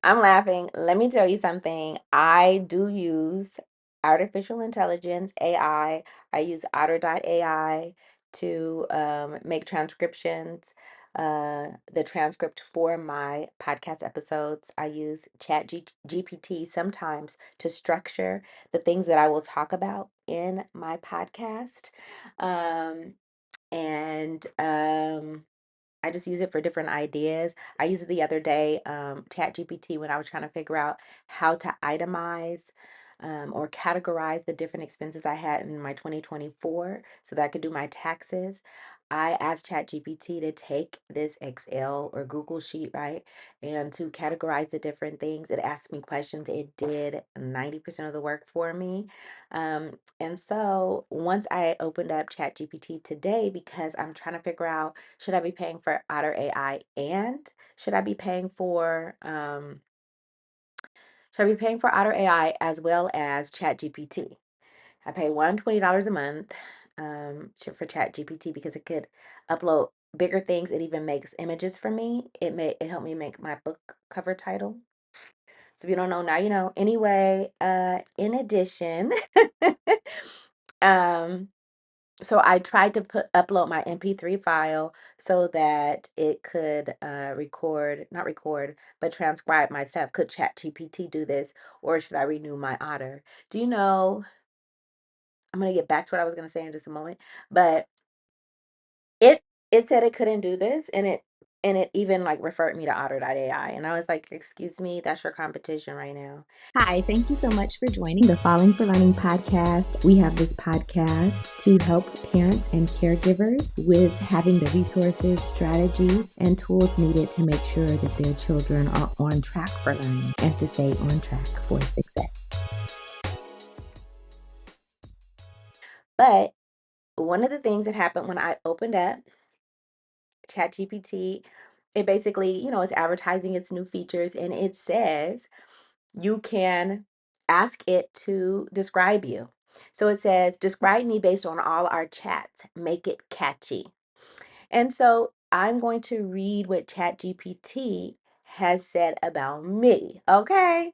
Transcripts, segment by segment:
I'm laughing. Let me tell you something. I do use artificial intelligence, AI. I use Otter AI to make transcriptions, the transcript for my podcast episodes. I use GPT sometimes to structure the things that I will talk about in my podcast. Um, and I just use it for different ideas. I used it the other day, ChatGPT, when I was trying to figure out how to itemize or categorize the different expenses I had in my 2024 so that I could do my taxes. I asked ChatGPT to take this Excel or Google sheet, right, and to categorize the different things. It asked me questions. It did 90% of the work for me. And so once I opened up ChatGPT today, because I'm trying to figure out, should I be paying for Otter AI and should I be paying for Otter AI as well as ChatGPT? I pay $120 a month for ChatGPT because it could upload bigger things. It even makes images for me. It helped me make my book cover title. So if you don't know, now you know. Anyway, in addition, um so I tried to upload my MP3 file so that it could not record, but transcribe my stuff. Could ChatGPT do this, or should I renew my Otter? Do you know? I'm gonna get back to what I was gonna say in just a moment, but it it said it couldn't do this, and it even like referred me to Otter AI, and I was like, "Excuse me, that's your competition right now." Hi, thank you so much for joining the Falling for Learning podcast. We have this podcast to help parents and caregivers with having the resources, strategies, and tools needed to make sure that their children are on track for learning and to stay on track for success. But one of the things that happened when I opened up ChatGPT, it basically, is advertising its new features, and it says you can ask it to describe you. So it says, describe me based on all our chats, make it catchy. And so I'm going to read what ChatGPT has said about me, okay?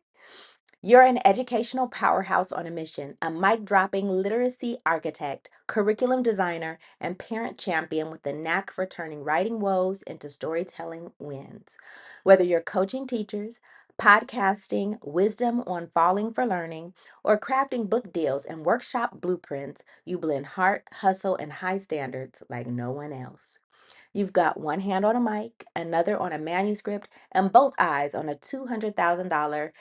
You're an educational powerhouse on a mission, a mic dropping literacy architect, curriculum designer, and parent champion with the knack for turning writing woes into storytelling wins. Whether you're coaching teachers, podcasting wisdom on falling for learning, or crafting book deals and workshop blueprints, you blend heart, hustle, and high standards like no one else. You've got one hand on a mic, another on a manuscript, and both eyes on a $200,000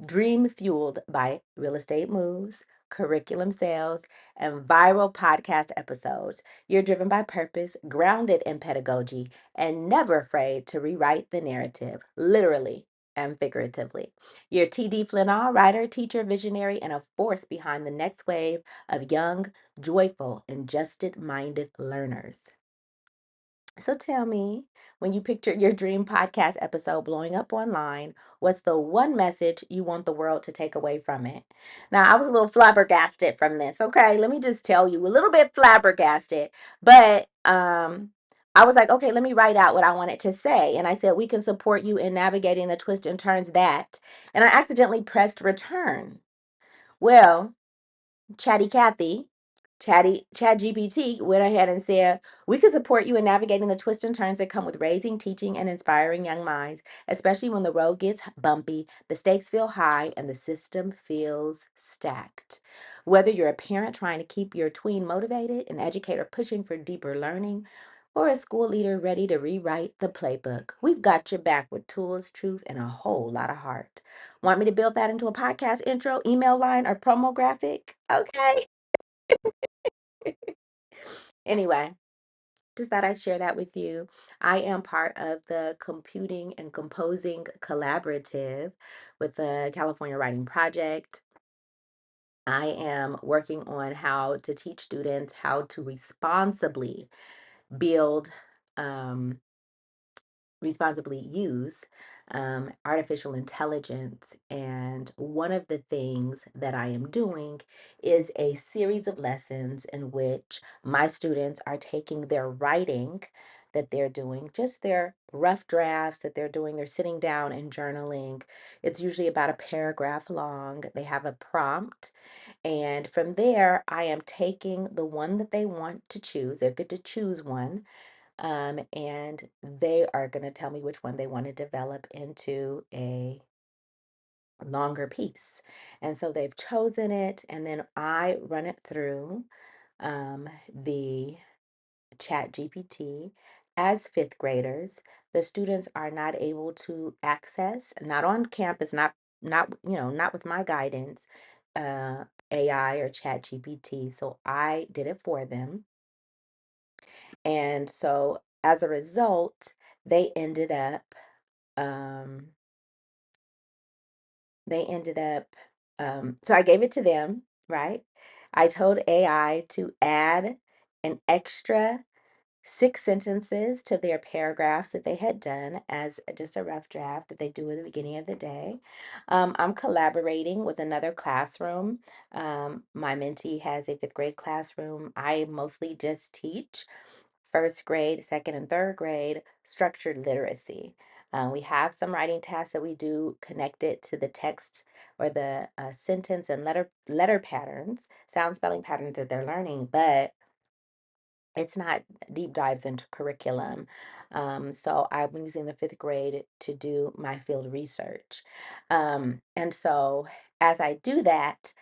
dream fueled by real estate moves, curriculum sales, and viral podcast episodes. You're driven by purpose, grounded in pedagogy, and never afraid to rewrite the narrative, literally and figuratively. You're TD Flenaugh, writer, teacher, visionary, and a force behind the next wave of young, joyful, and justed-minded learners. So tell me, when you picture your dream podcast episode blowing up online, what's the one message you want the world to take away from it? Now, I was a little flabbergasted from this. Okay, let me just tell you, a little bit flabbergasted, but I was like, okay, let me write out what I wanted to say. And I said, we can support you in navigating the twists and turns that. And I accidentally pressed return. Well, Chatty Cathy, Chat GPT went ahead and said, we could support you in navigating the twists and turns that come with raising, teaching, and inspiring young minds, especially when the road gets bumpy, the stakes feel high, and the system feels stacked. Whether you're a parent trying to keep your tween motivated, an educator pushing for deeper learning, or a school leader ready to rewrite the playbook, we've got your back with tools, truth, and a whole lot of heart. Want me to build that into a podcast intro, email line, or promo graphic? Okay. Anyway, just thought I'd share that with you. I am part of the Computing and Composing Collaborative with the California Writing Project. I am working on how to teach students how to build um, responsibly use artificial intelligence. And one of the things that I am doing is a series of lessons in which my students are taking their writing that they're doing, just their rough drafts that they're doing. They're sitting down and journaling. It's usually about a paragraph long. They have a prompt. And from there, I am taking the one that they want to choose. They get to choose one. And they are going to tell me which one they want to develop into a longer piece. And so they've chosen it, and then I run it through the Chat GPT. As fifth graders, the students are not able to access, not on campus, not with my guidance, uh, AI or Chat GPT. So I did it for them. And so as a result, they ended up um, they ended up so I gave it to them, right? I told AI to add an extra 6 sentences to their paragraphs that they had done as just a rough draft that they do at the beginning of the day. I'm collaborating with another classroom. My mentee has a fifth grade classroom. I mostly just teach first grade, second, and third grade structured literacy. We have some writing tasks that we do connected to the text or the sentence and letter patterns, sound spelling patterns that they're learning, but it's not deep dives into curriculum. So I'm using the fifth grade to do my field research. And so as I do that,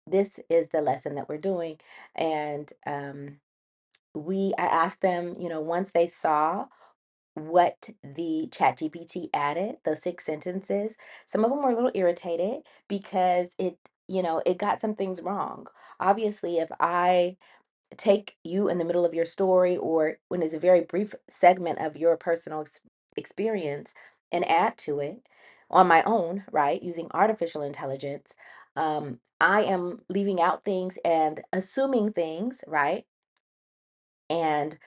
this is the lesson that we're doing. And I asked them, once they saw what the chat GPT added, the 6 sentences, some of them were a little irritated because it got some things wrong. Obviously, if I take you in the middle of your story or when it's a very brief segment of your personal experience and add to it on my own, right, using artificial intelligence, I am leaving out things and assuming things, right? And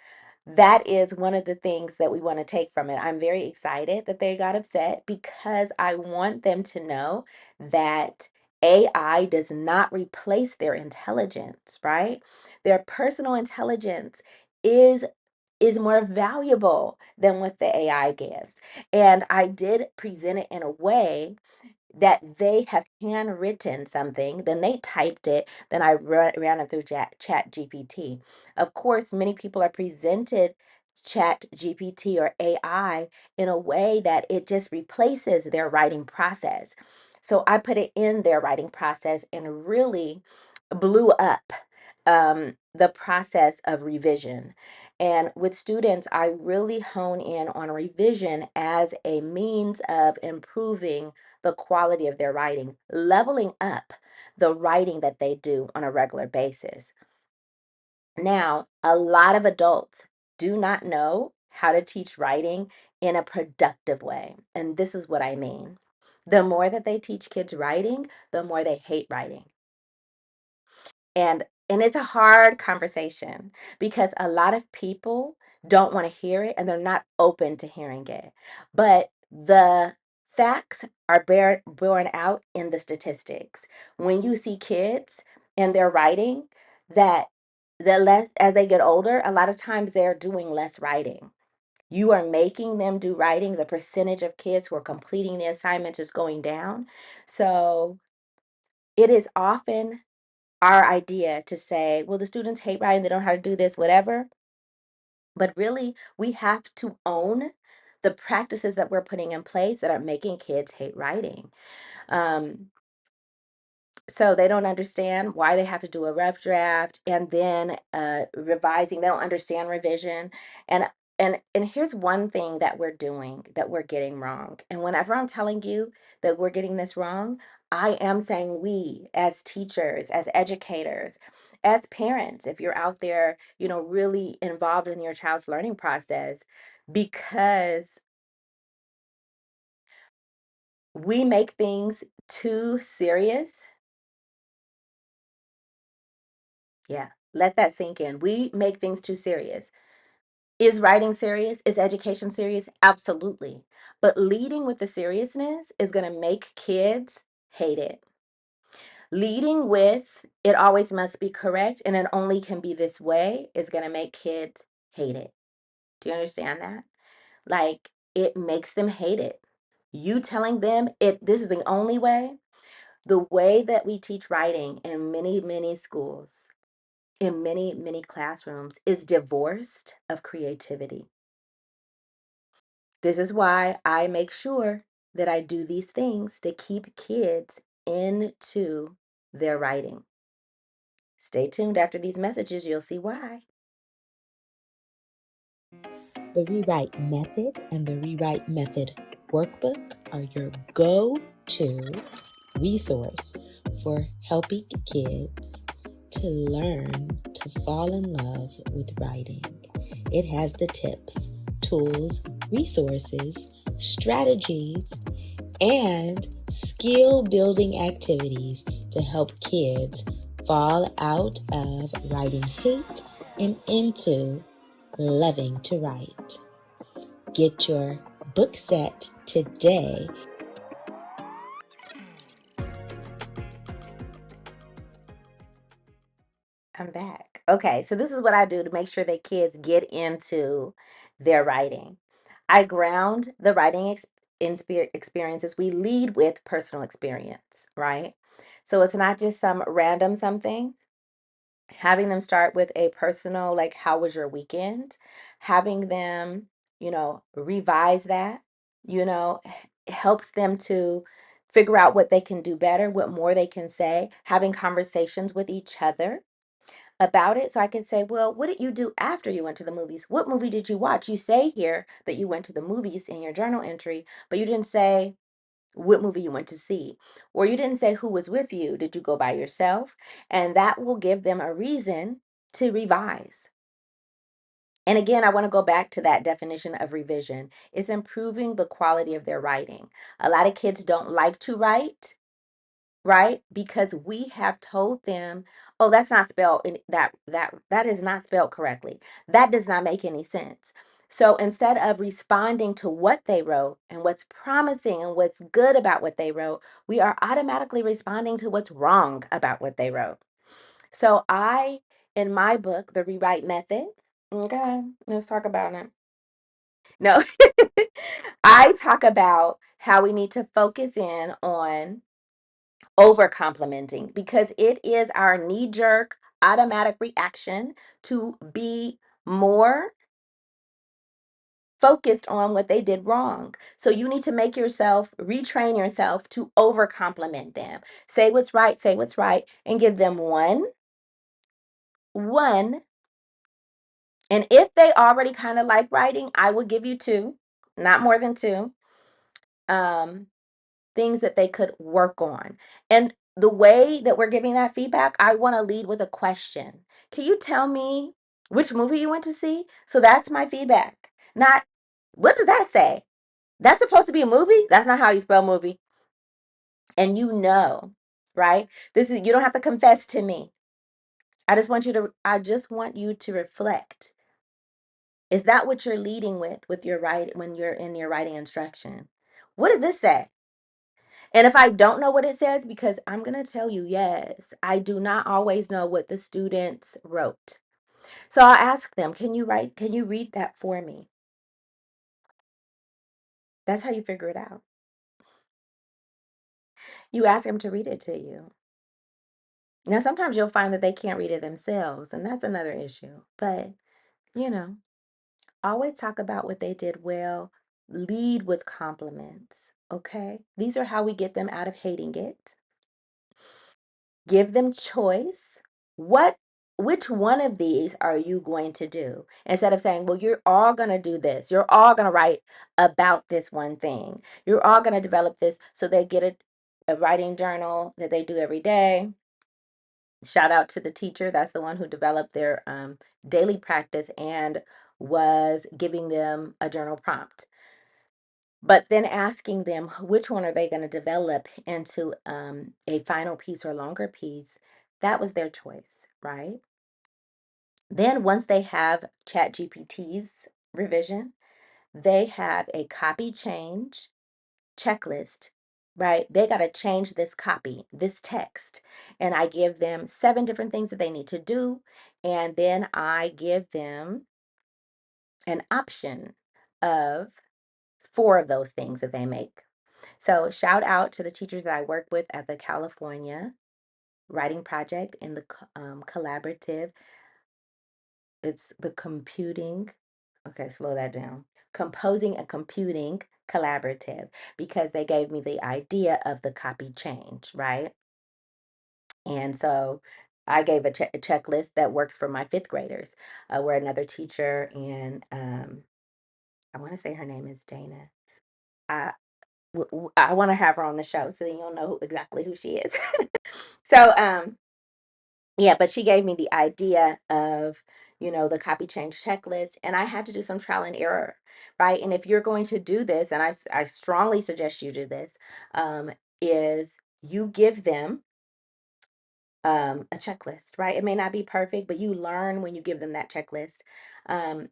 that is one of the things that we want to take from it. I'm very excited that they got upset because I want them to know that AI does not replace their intelligence, right? Their personal intelligence is is more valuable than what the AI gives. And I did present it in a way that they have handwritten something, then they typed it, then I ran it through Chat GPT. Of course, many people are presented Chat GPT or AI in a way that it just replaces their writing process. So I put it in their writing process and really blew up the process of revision. And with students, I really hone in on revision as a means of improving the quality of their writing, leveling up the writing that they do on a regular basis. Now, a lot of adults do not know how to teach writing in a productive way. And this is what I mean. The more that they teach kids writing, the more they hate writing. And it's a hard conversation because a lot of people don't want to hear it and they're not open to hearing it. But the facts are borne out in the statistics. When you see kids and they're writing, that the less as they get older, a lot of times they're doing less writing. You are making them do writing. The percentage of kids who are completing the assignment is going down. So it is often our idea to say, well, the students hate writing, they don't know how to do this, whatever. But really, we have to own the practices that we're putting in place that are making kids hate writing. Um, so they don't understand why they have to do a rough draft and then revising. They don't understand revision. And and here's one thing that we're doing that we're getting wrong. And whenever I'm telling you that we're getting this wrong, I am saying we as teachers, as educators, as parents, if you're out there, really involved in your child's learning process, because we make things too serious. Yeah, let that sink in. We make things too serious. Is writing serious? Is education serious? Absolutely. But leading with the seriousness is going to make kids hate it. Leading with it always must be correct and it only can be this way is going to make kids hate it. Do you understand that? Like, it makes them hate it. You telling them this is the only way, the way that we teach writing in many, many schools, in many, many classrooms, is divorced of creativity. This is why I make sure that I do these things to keep kids into their writing. Stay tuned after these messages, you'll see why. The Rewrite Method and the Rewrite Method Workbook are your go-to resource for helping kids to learn to fall in love with writing. It has the tips, tools, resources, strategies, and skill building activities to help kids fall out of writing hate and into loving to write. Get your book set today. I'm back. Okay, so this is what I do to make sure that kids get into their writing. I ground the writing experiences. We lead with personal experience, right? So it's not just some random something. Having them start with a personal, like, how was your weekend? Having them, revise that, helps them to figure out what they can do better, what more they can say, having conversations with each other about it. So I can say, well, what did you do after you went to the movies? What movie did you watch? You say here that you went to the movies in your journal entry, but you didn't say what movie you went to see, or you didn't say who was with you. Did you go by yourself? And that will give them a reason to revise. And again, I want to go back to that definition of revision. It's improving the quality of their writing. A lot of kids don't like to write, right? Because we have told them, oh, that's not spelled that is not spelled correctly. That does not make any sense. So instead of responding to what they wrote and what's promising and what's good about what they wrote, we are automatically responding to what's wrong about what they wrote. So in my book, The Rewrite Method, okay, let's talk about it. No, I talk about how we need to focus in on over complimenting, because it is our knee jerk automatic reaction to be more focused on what they did wrong. So you need to make yourself retrain yourself to over compliment them. Say what's right, and give them one. And if they already kind of like writing, I will give you two, not more than two. Um, Things that they could work on. And the way that we're giving that feedback, I want to lead with a question. Can you tell me which movie you went to see? So that's my feedback. Not, what does that say? That's supposed to be a movie? That's not how you spell movie. And right? You don't have to confess to me. I just want you to reflect. Is that what you're leading with your writing when you're in your writing instruction? What does this say? And if I don't know what it says, because I'm going to tell you, yes, I do not always know what the students wrote. So I'll ask them, can you read that for me? That's how you figure it out. You ask them to read it to you. Now, sometimes you'll find that they can't read it themselves, and that's another issue. But, you know, always talk about what they did well, lead with compliments, okay? These are how we get them out of hating it. Give them choice. What which one of these are you going to do? Instead of saying, well, you're all going to do this. You're all going to write about this one thing. You're all going to develop this. So they get a writing journal that they do every day. Shout out to the teacher. That's the one who developed their daily practice and was giving them a journal prompt. But then asking them which one are they going to develop into a final piece or longer piece, that was their choice, right? Then once they have ChatGPT's revision, they have a copy change checklist, right? They got to change this copy, this text. And I give them 7 different things that they need to do. And then I give them an option of 4 of those things that they make. So shout out to the teachers that I work with at the California Writing Project in the collaborative. It's the computing. Okay, slow that down. Composing and Computing Collaborative, because they gave me the idea of the copy change, right? And so I gave a checklist that works for my fifth graders, where another teacher, and I want to say her name is Dana. I I want to have her on the show so you'll know exactly who she is. So yeah, but she gave me the idea of, the copy change checklist, and I had to do some trial and error, right? And if you're going to do this, and I strongly suggest you do this, is you give them a checklist, right? It may not be perfect, but you learn when you give them that checklist. Um,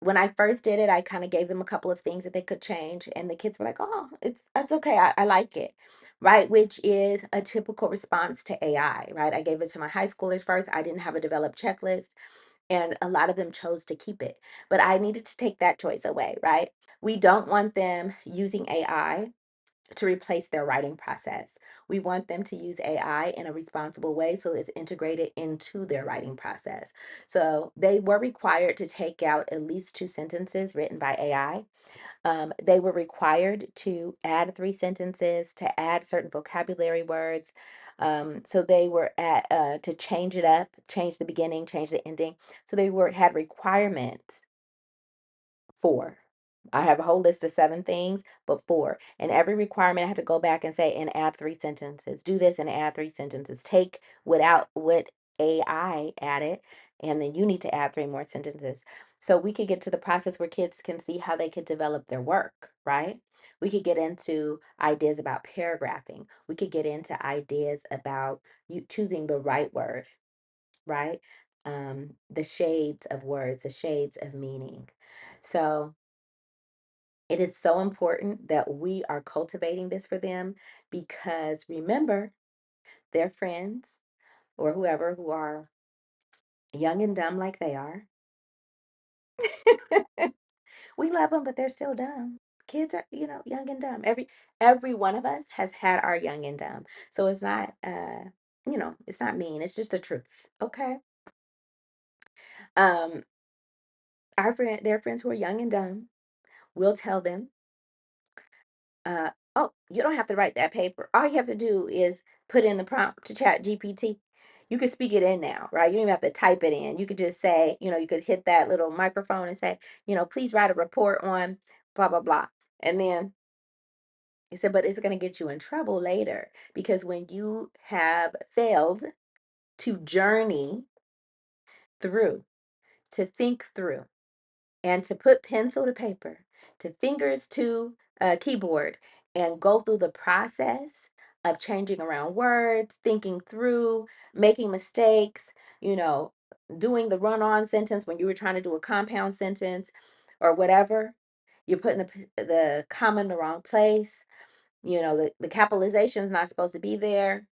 when I first did it, I kind of gave them a couple of things that they could change, and the kids were like, "Oh, that's okay. I like it." Right, which is a typical response to AI, right? I gave it to my high schoolers first. I didn't have a developed checklist, and a lot of them chose to keep it. But I needed to take that choice away, right? We don't want them using AI to replace their writing process. We want them to use AI in a responsible way so it's integrated into their writing process. So they were required to take out at least 2 sentences written by AI. They were required to add 3 sentences, to add certain vocabulary words. So they were to change it up, change the beginning, change the ending. So they were had requirements 4. I have a whole list of 7 things, but 4. And every requirement I had to go back and say, and add 3 sentences. Do this and add 3 sentences. Take what AI added, and then you need to add 3 more sentences. So we could get to the process where kids can see how they could develop their work, right? We could get into ideas about paragraphing. We could get into ideas about you choosing the right word, right? The shades of words, the shades of meaning. So it is so important that we are cultivating this for them, because remember, their friends or whoever who are young and dumb like they are, we love them, but they're still dumb. Kids are, young and dumb. Every one of us has had our young and dumb. So it's not it's not mean. It's just the truth. Okay. Um, their friends who are young and dumb will tell them, oh, you don't have to write that paper. All you have to do is put in the prompt to Chat GPT. You could speak it in now, right? You don't even have to type it in. You could just say, you could hit that little microphone and say, please write a report on blah, blah, blah. And then he said, but it's going to get you in trouble later, because when you have failed to journey through, to think through, and to put pencil to paper, to fingers to keyboard, and go through the process of changing around words, thinking through, making mistakes, you know, doing the run on sentence when you were trying to do a compound sentence or whatever. You're putting the comma in the wrong place. The capitalization is not supposed to be there.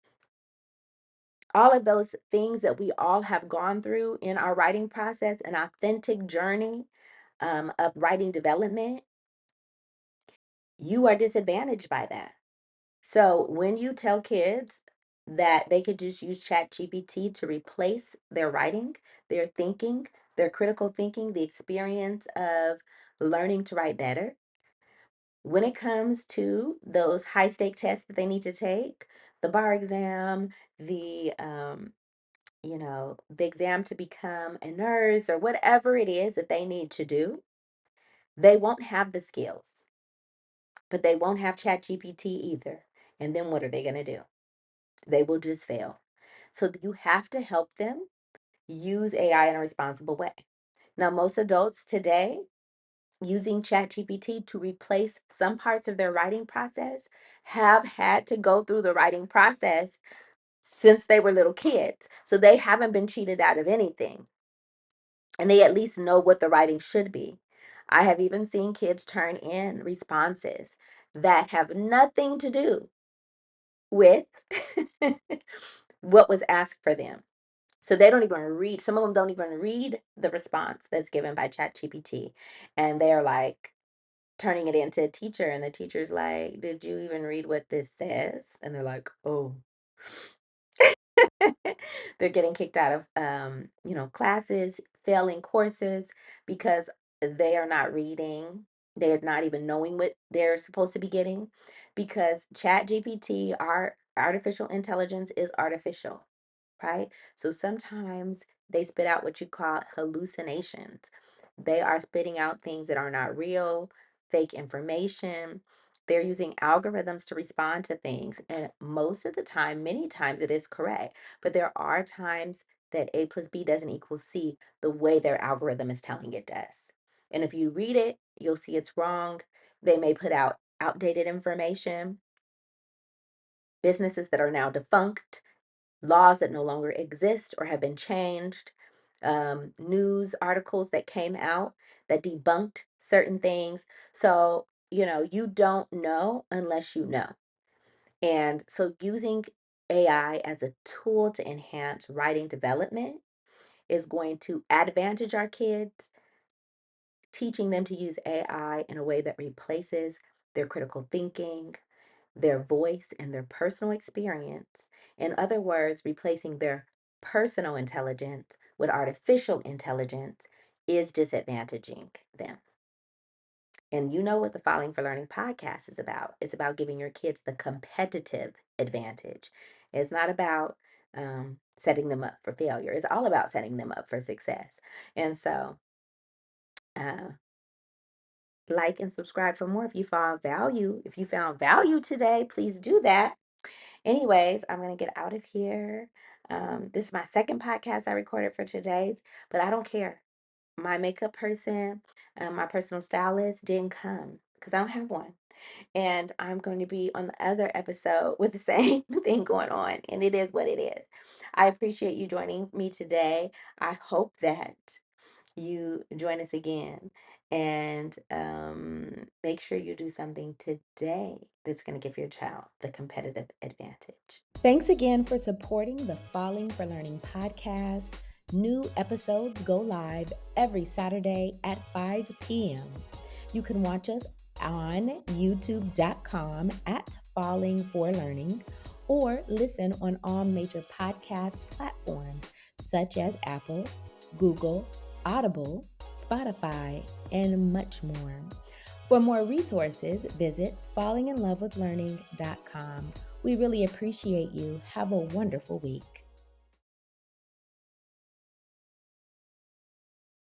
All of those things that we all have gone through in our writing process, an authentic journey of writing development, you are disadvantaged by that. So when you tell kids that they could just use ChatGPT to replace their writing, their thinking, their critical thinking, the experience of learning to write better, when it comes to those high stake tests that they need to take, the bar exam, the exam to become a nurse, or whatever it is that they need to do, they won't have the skills, but they won't have ChatGPT either. And then what are they going to do? They will just fail. So you have to help them use AI in a responsible way. Now, most adults today using ChatGPT to replace some parts of their writing process have had to go through the writing process since they were little kids. So they haven't been cheated out of anything, and they at least know what the writing should be. I have even seen kids turn in responses that have nothing to do with what was asked for them. So they don't even read, some of them don't even read the response that's given by ChatGPT. And they're like turning it into a teacher, and the teacher's like, "Did you even read what this says?" And they're like, "Oh." They're getting kicked out of classes, failing courses because they are not reading. They're not even knowing what they're supposed to be getting because Chat GPT, our artificial intelligence, is artificial, right? So sometimes they spit out what you call hallucinations. They are spitting out things that are not real, fake information. They're using algorithms to respond to things. And most of the time, many times it is correct. But there are times that A plus B doesn't equal C the way their algorithm is telling it does. And if you read it, you'll see it's wrong. They may put out outdated information, businesses that are now defunct, laws that no longer exist or have been changed, news articles that came out that debunked certain things. So, you don't know unless you know. And so, using AI as a tool to enhance writing development is going to advantage our kids, teaching them to use AI in a way that replaces their critical thinking, their voice, and their personal experience. In other words, replacing their personal intelligence with artificial intelligence is disadvantaging them. And you know what the Falling for Learning podcast is about. It's about giving your kids the competitive advantage. It's not about setting them up for failure. It's all about setting them up for success. And so, uh, like and subscribe for more if you found value. If you found value today, please do that. Anyways, I'm gonna get out of here. This is my second podcast I recorded for today's, but I don't care. My makeup person, my personal stylist didn't come because I don't have one. And I'm going to be on the other episode with the same thing going on, and it is what it is. I appreciate you joining me today. I hope that you join us again and make sure you do something today that's going to give your child the competitive advantage. Thanks again for supporting the Falling for Learning podcast. New episodes go live every Saturday at 5 p.m. You can watch us on youtube.com at Falling for Learning or listen on all major podcast platforms such as Apple, Google, Audible, Spotify, and much more. For more resources, visit fallinginlovewithlearning.com. We really appreciate you. Have a wonderful week.